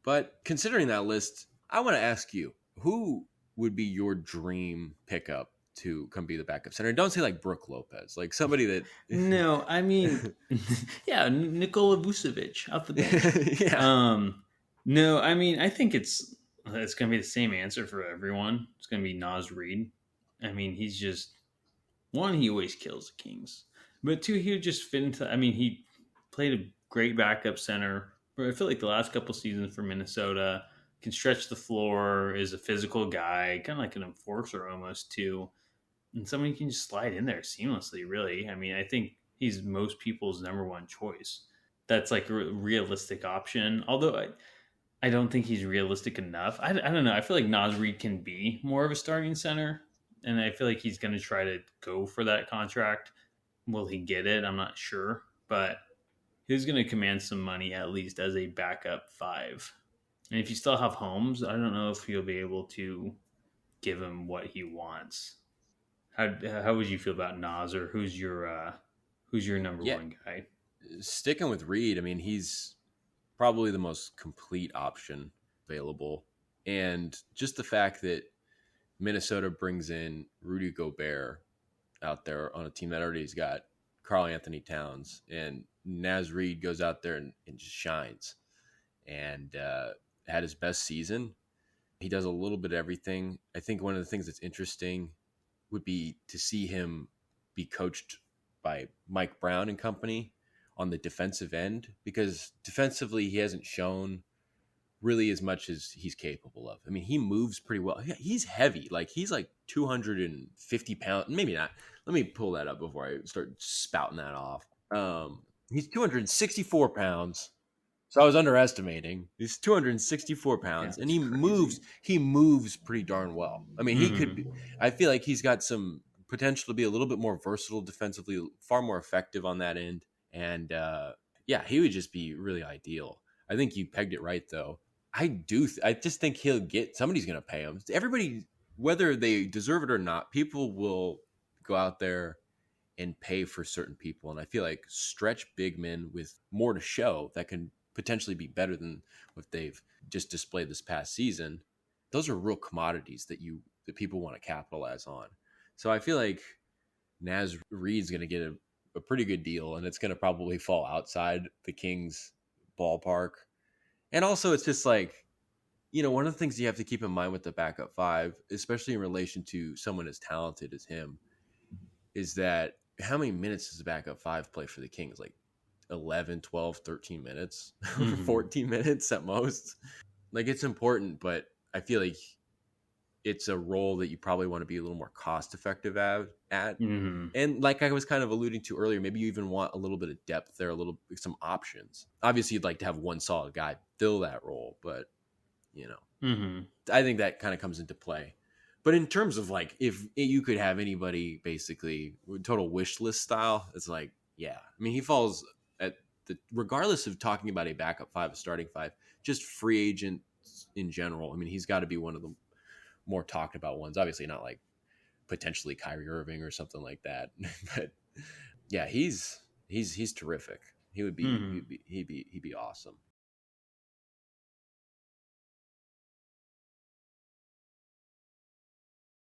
But considering that list, I want to ask you, who would be your dream pickup to come be the backup center? And don't say like Brooke Lopez, like somebody that. No, I mean, yeah, Nikola Vucevic off the bench. Yeah. No, I mean, I think it's going to be the same answer for everyone. It's going to be Naz Reid. I mean, he's just one. He always kills the Kings, but two, he would just fit into. I mean, he played a great backup center. But I feel like the last couple seasons for Minnesota can stretch the floor. Is a physical guy, kind of like an enforcer almost too, and someone you can just slide in there seamlessly. Really, I mean, I think he's most people's number one choice. That's like a realistic option. Although I don't think he's realistic enough. I don't know. I feel like Naz Reid can be more of a starting center, and I feel like he's going to try to go for that contract. Will he get it? I'm not sure, but he's going to command some money at least as a backup five. And if you still have Holmes, I don't know if you'll be able to give him what he wants. How would you feel about Nas, or who's your number Yeah. one guy? Sticking with Reed, I mean, he's probably the most complete option available. And just the fact that Minnesota brings in Rudy Gobert out there on a team that already has got Karl Anthony Towns, and Naz Reid goes out there and just shines and had his best season. He does a little bit of everything. I think one of the things that's interesting would be to see him be coached by Mike Brown and company on the defensive end, because defensively he hasn't shown really as much as he's capable of. I mean, he moves pretty well. He's heavy. Like, he's like 250 pounds. Maybe not. Let me pull that up before I start spouting that off. He's 264 pounds. So I was underestimating. He's 264 pounds, Yeah, and it's crazy. he moves pretty darn well. I mean, he could be, Mm-hmm. I feel like he's got some potential to be a little bit more versatile defensively, far more effective on that end. And yeah, he would just be really ideal. I think you pegged it right, though. I just think he'll get, somebody's going to pay him. Everybody, whether they deserve it or not, people will go out there and pay for certain people. And I feel like stretch big men with more to show that can potentially be better than what they've just displayed this past season. Those are real commodities that people want to capitalize on. So I feel like Naz Reid's going to get a pretty good deal, and it's going to probably fall outside the Kings ballpark. And also, it's just like, one of the things you have to keep in mind with the backup five, especially in relation to someone as talented as him, is that how many minutes does the backup five play for the Kings? Like 11, 12, 13 minutes, Mm-hmm. 14 minutes at most. Like, it's important, but I feel like it's a role that you probably want to be a little more cost effective at. Mm-hmm. And like I was kind of alluding to earlier, maybe you even want a little bit of depth there, some options. Obviously, you'd like to have one solid guy fill that role, but Mm-hmm. I think that kind of comes into play. But in terms of like, if you could have anybody basically total wish list style, it's like, yeah, I mean, he falls at regardless of talking about a backup five, a starting five, just free agent in general. I mean, he's got to be one of the more talked about ones. Obviously, not like potentially Kyrie Irving or something like that, but yeah, he's terrific. He would be Mm-hmm. he'd be awesome.